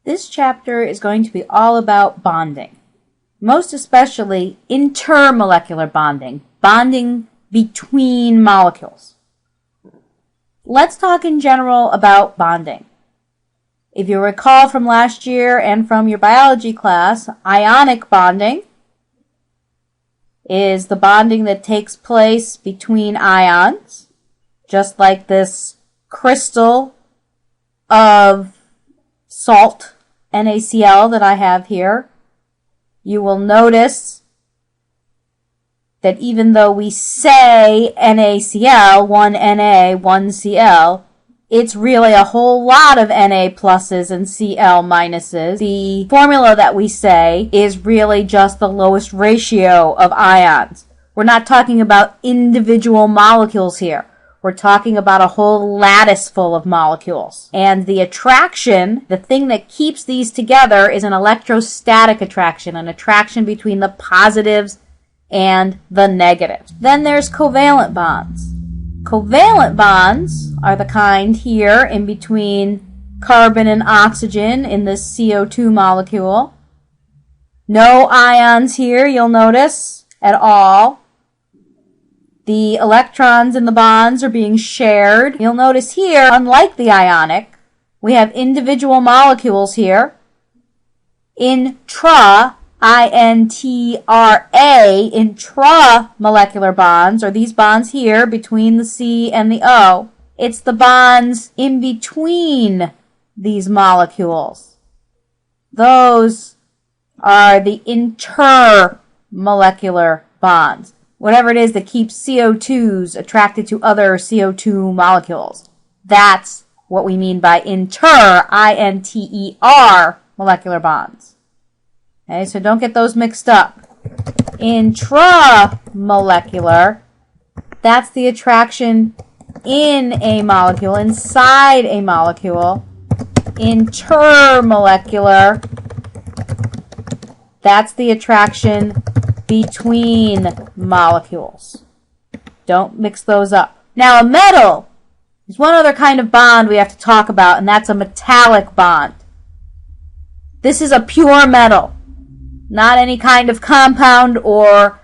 This chapter is going to be all about bonding, most especially intermolecular bonding, bonding between molecules. Let's talk in general about bonding. If you recall from last year and from your biology class, ionic bonding is the bonding that takes place between ions, just like this crystal of salt, NaCl, that I have here. You will notice that even though we say NaCl, one Na, one Cl, it's really a whole lot of Na pluses and Cl minuses. The formula that we say is really just the lowest ratio of ions. We're not talking about individual molecules here. We're talking about a whole lattice full of molecules. And the attraction, the thing that keeps these together, is an electrostatic attraction, an attraction between the positives and the negatives. Then there's covalent bonds. Covalent bonds are the kind here in between carbon and oxygen in this CO2 molecule. No ions here, you'll notice, at all. The electrons in the bonds are being shared. You'll notice here, unlike the ionic, we have individual molecules here. Intramolecular bonds, or these bonds here between the C and the O. It's the bonds in between these molecules. Those are the intermolecular bonds. Whatever it is that keeps CO2s attracted to other CO2 molecules. That's what we mean by I-N-T-E-R, molecular bonds. Okay, so don't get those mixed up. Intramolecular, that's the attraction in a molecule, inside a molecule. Intermolecular, that's the attraction between molecules. Don't mix those up. Now, a metal is one other kind of bond we have to talk about, and that's a metallic bond. This is a pure metal. Not any kind of compound or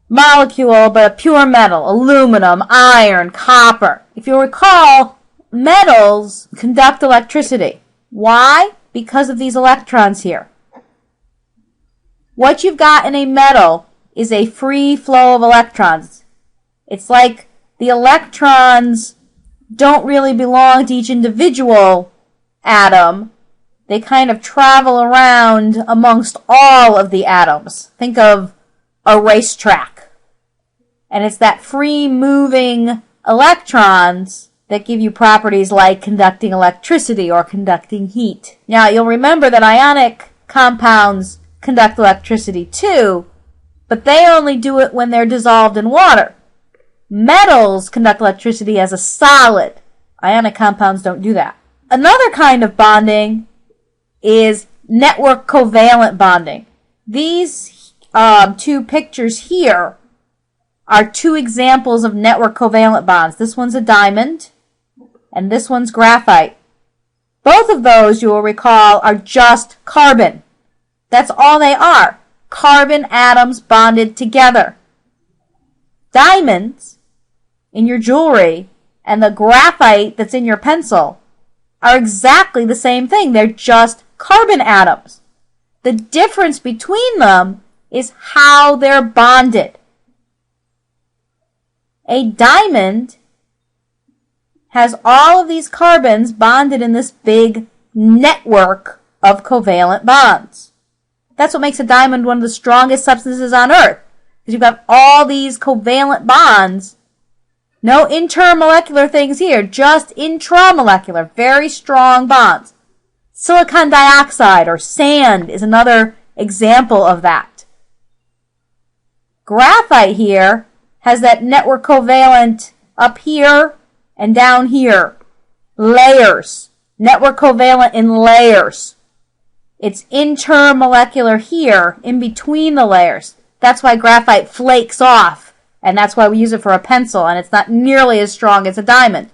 molecule, but a pure metal. Aluminum, iron, copper. If you recall, metals conduct electricity. Why? Because of these electrons here. What you've got in a metal is a free flow of electrons. It's like the electrons don't really belong to each individual atom. They kind of travel around amongst all of the atoms. Think of a racetrack. And it's that free moving electrons that give you properties like conducting electricity or conducting heat. Now, you'll remember that ionic compounds conduct electricity too, but they only do it when they're dissolved in water. Metals conduct electricity as a solid. Ionic compounds don't do that. Another kind of bonding is network covalent bonding. These two pictures here are two examples of network covalent bonds. This one's a diamond, and this one's graphite. Both of those, you will recall, are just carbon. That's all they are. Carbon atoms bonded together. Diamonds in your jewelry and the graphite that's in your pencil are exactly the same thing. They're just carbon atoms. The difference between them is how they're bonded. A diamond has all of these carbons bonded in this big network of covalent bonds. That's what makes a diamond one of the strongest substances on Earth. Because you've got all these covalent bonds. No intermolecular things here, just intramolecular, very strong bonds. Silicon dioxide or sand is another example of that. Graphite here has that network covalent up here and down here. Layers. Network covalent in layers. It's intermolecular here, in between the layers. That's why graphite flakes off, and that's why we use it for a pencil, and it's not nearly as strong as a diamond.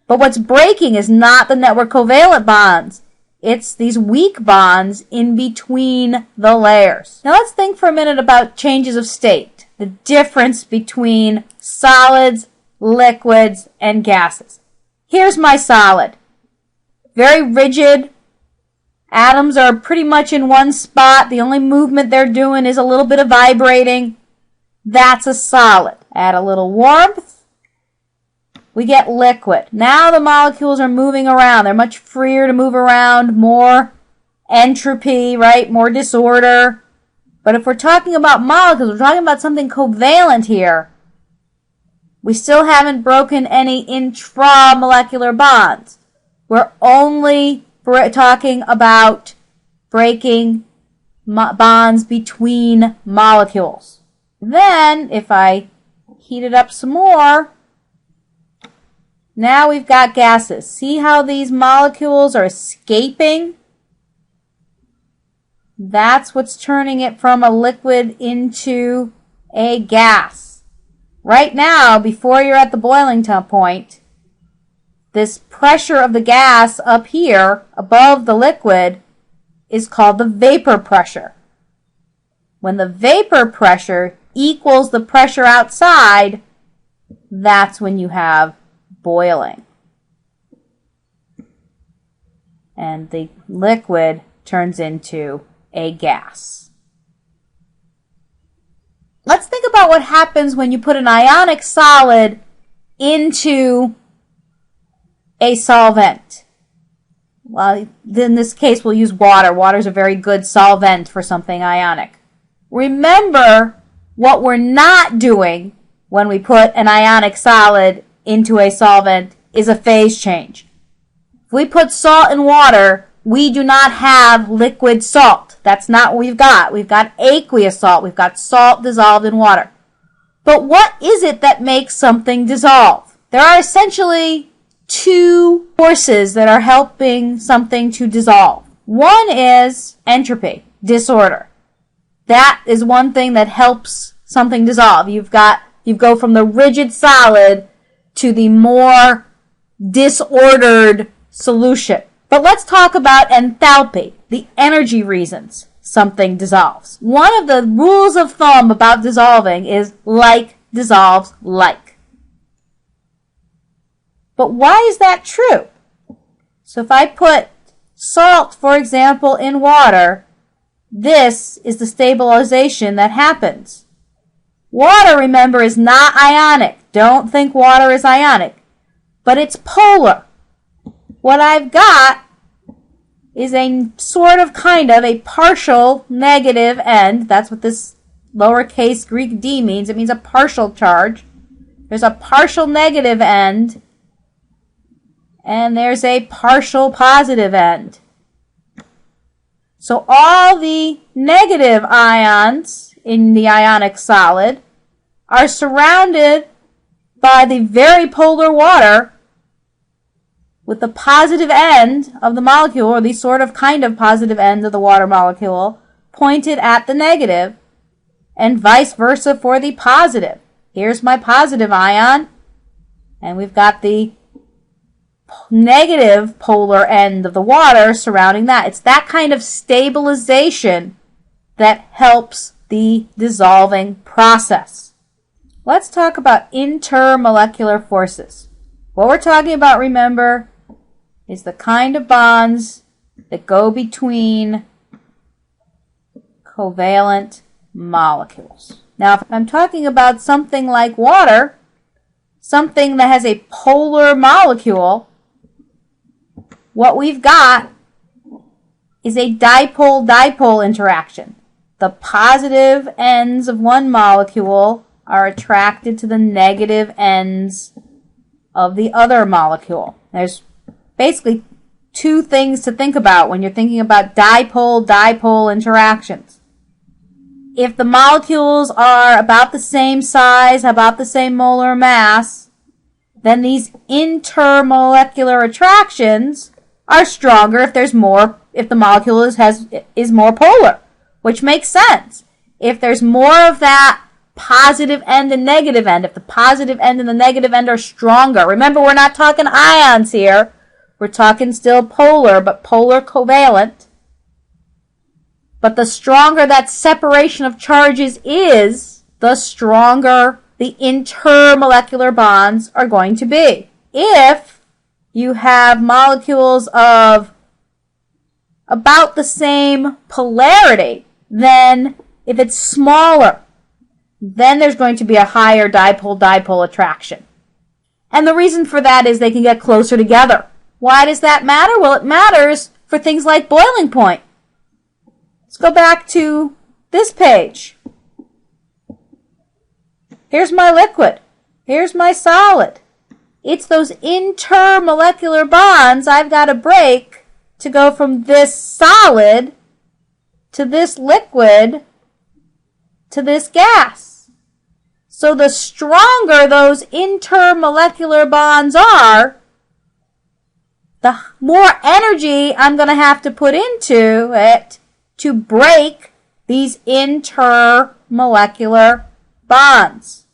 But what's breaking is not the network covalent bonds. It's these weak bonds in between the layers. Now let's think for a minute about changes of state, the difference between solids, liquids, and gases. Here's my solid. Very rigid. Atoms are pretty much in one spot. The only movement they're doing is a little bit of vibrating. That's a solid. Add a little warmth, we get liquid. Now the molecules are moving around. They're much freer to move around, more entropy, right? More disorder. But if we're talking about molecules, we're talking about something covalent here. We still haven't broken any intramolecular bonds. We're only talking about breaking bonds between molecules. Then, if I heat it up some more, now we've got gases. See how these molecules are escaping? That's what's turning it from a liquid into a gas. Right now, before you're at the boiling point, this pressure of the gas up here above the liquid is called the vapor pressure. When the vapor pressure equals the pressure outside, that's when you have boiling. And the liquid turns into a gas. Let's think about what happens when you put an ionic solid into a solvent. Well, in this case, we'll use water. Water is a very good solvent for something ionic. Remember, what we're not doing when we put an ionic solid into a solvent is a phase change. If we put salt in water, we do not have liquid salt. That's not what we've got. We've got aqueous salt. We've got salt dissolved in water. But what is it that makes something dissolve? There are essentially two forces that are helping something to dissolve. One is entropy, disorder. That is one thing that helps something dissolve. You go from the rigid solid to the more disordered solution. But let's talk about enthalpy, the energy reasons something dissolves. One of the rules of thumb about dissolving is like dissolves like. But why is that true? So if I put salt, for example, in water, this is the stabilization that happens. Water, remember, is not ionic. Don't think water is ionic. But it's polar. What I've got is a sort of kind of a partial negative end. That's what this lowercase Greek d means. It means a partial charge. There's a partial negative end, and there's a partial positive end. So all the negative ions in the ionic solid are surrounded by the very polar water, with the positive end of the molecule, or the sort of kind of positive end of the water molecule, pointed at the negative, and vice versa for the positive. Here's my positive ion, and we've got the negative polar end of the water surrounding that. It's that kind of stabilization that helps the dissolving process. Let's talk about intermolecular forces. What we're talking about, remember, is the kind of bonds that go between covalent molecules. Now, if I'm talking about something like water, something that has a polar molecule, what we've got is a dipole-dipole interaction. The positive ends of one molecule are attracted to the negative ends of the other molecule. There's basically two things to think about when you're thinking about dipole-dipole interactions. If the molecules are about the same size, about the same molar mass, then these intermolecular attractions are stronger if the molecule is more polar, which makes sense. If there's more of that positive end and negative end, if the positive end and the negative end are stronger. Remember, we're not talking ions here. We're talking still polar, but polar covalent. But the stronger that separation of charges is, the stronger the intermolecular bonds are going to be. If you have molecules of about the same polarity, then if it's smaller, then there's going to be a higher dipole-dipole attraction. And the reason for that is they can get closer together. Why does that matter? Well, it matters for things like boiling point. Let's go back to this page. Here's my liquid. Here's my solid. It's those intermolecular bonds I've got to break to go from this solid to this liquid to this gas. So the stronger those intermolecular bonds are, the more energy I'm going to have to put into it to break these intermolecular bonds.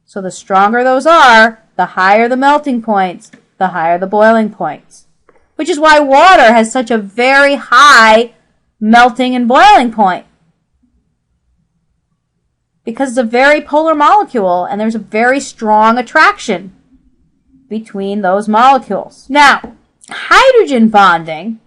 So the stronger those are, the higher the melting points, the higher the boiling points. Which is why water has such a very high melting and boiling point. Because it's a very polar molecule and there's a very strong attraction between those molecules. Now, hydrogen bonding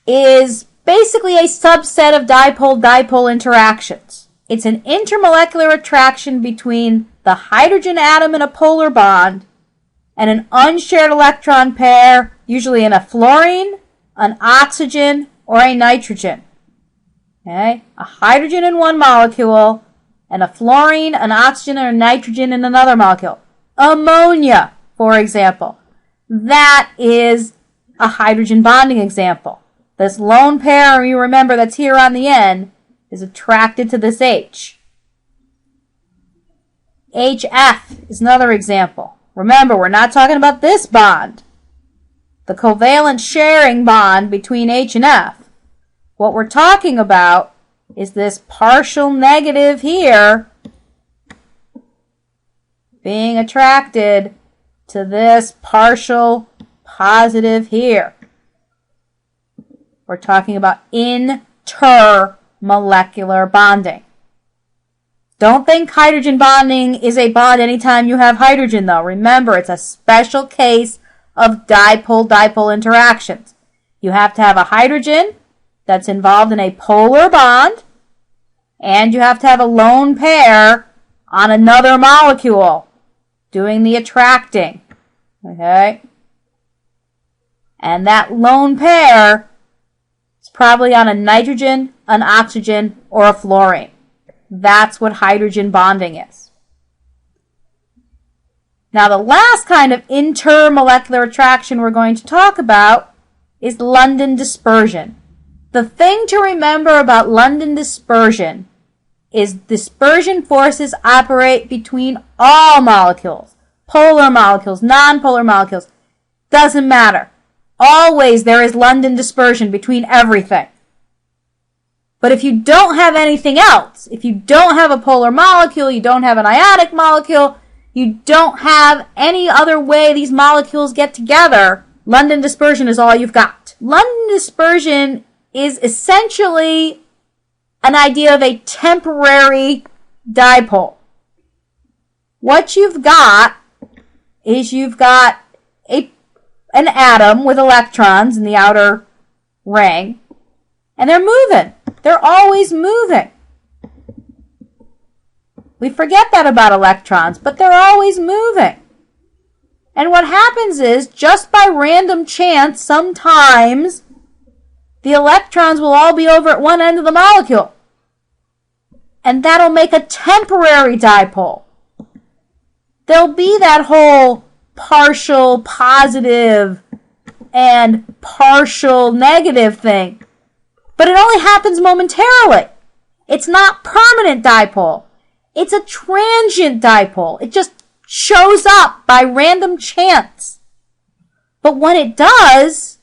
is basically a subset of dipole-dipole interactions. It's an intermolecular attraction between the hydrogen atom in a polar bond and an unshared electron pair, usually in a fluorine, an oxygen, or a nitrogen. Okay? A hydrogen in one molecule and a fluorine, an oxygen, or a nitrogen in another molecule. Ammonia, for example. That is a hydrogen bonding example. This lone pair, you remember, that's here on the end, is attracted to this H. HF is another example. Remember, we're not talking about this bond, the covalent sharing bond between H and F. What we're talking about is this partial negative here being attracted to this partial positive here. We're talking about intermolecular bonding. Don't think hydrogen bonding is a bond anytime you have hydrogen, though. Remember, it's a special case of dipole-dipole interactions. You have to have a hydrogen that's involved in a polar bond, and you have to have a lone pair on another molecule doing the attracting. Okay? And that lone pair is probably on a nitrogen, an oxygen, or a fluorine. That's what hydrogen bonding is. Now, the last kind of intermolecular attraction we're going to talk about is London dispersion. The thing to remember about London dispersion is dispersion forces operate between all molecules. Polar molecules, nonpolar molecules, doesn't matter. Always there is London dispersion between everything. But if you don't have anything else, if you don't have a polar molecule, you don't have an ionic molecule, you don't have any other way these molecules get together, London dispersion is all you've got. London dispersion is essentially an idea of a temporary dipole. What you've got is you've got an atom with electrons in the outer ring, and they're moving. They're always moving. We forget that about electrons, but they're always moving. And what happens is, just by random chance, sometimes the electrons will all be over at one end of the molecule. And that'll make a temporary dipole. There'll be that whole partial positive and partial negative thing. But it only happens momentarily. It's not permanent dipole. It's a transient dipole. It just shows up by random chance. But when it does,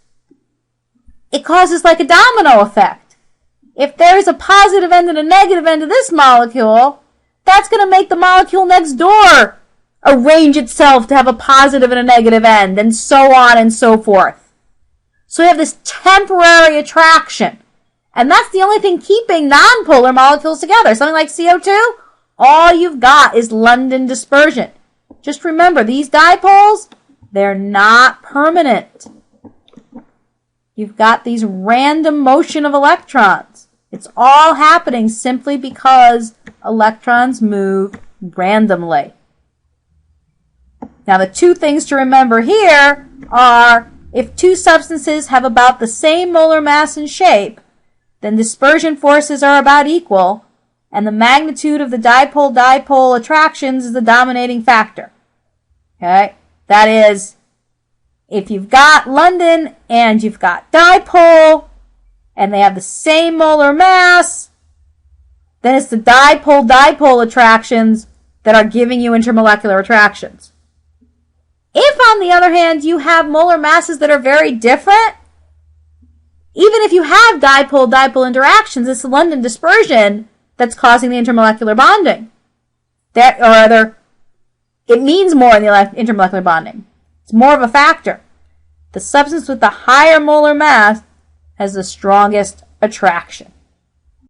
it causes like a domino effect. If there's a positive end and a negative end of this molecule, that's going to make the molecule next door arrange itself to have a positive and a negative end, and so on and so forth. So we have this temporary attraction. And that's the only thing keeping nonpolar molecules together. Something like CO2, all you've got is London dispersion. Just remember, these dipoles, they're not permanent. You've got these random motion of electrons. It's all happening simply because electrons move randomly. Now, the two things to remember here are if two substances have about the same molar mass and shape, then dispersion forces are about equal, and the magnitude of the dipole-dipole attractions is the dominating factor. Okay? That is, if you've got London and you've got dipole, and they have the same molar mass, then it's the dipole-dipole attractions that are giving you intermolecular attractions. If, on the other hand, you have molar masses that are very different, even if you have dipole-dipole interactions, it's the London dispersion that's causing the intermolecular bonding. It means more in the intermolecular bonding. It's more of a factor. The substance with the higher molar mass has the strongest attraction.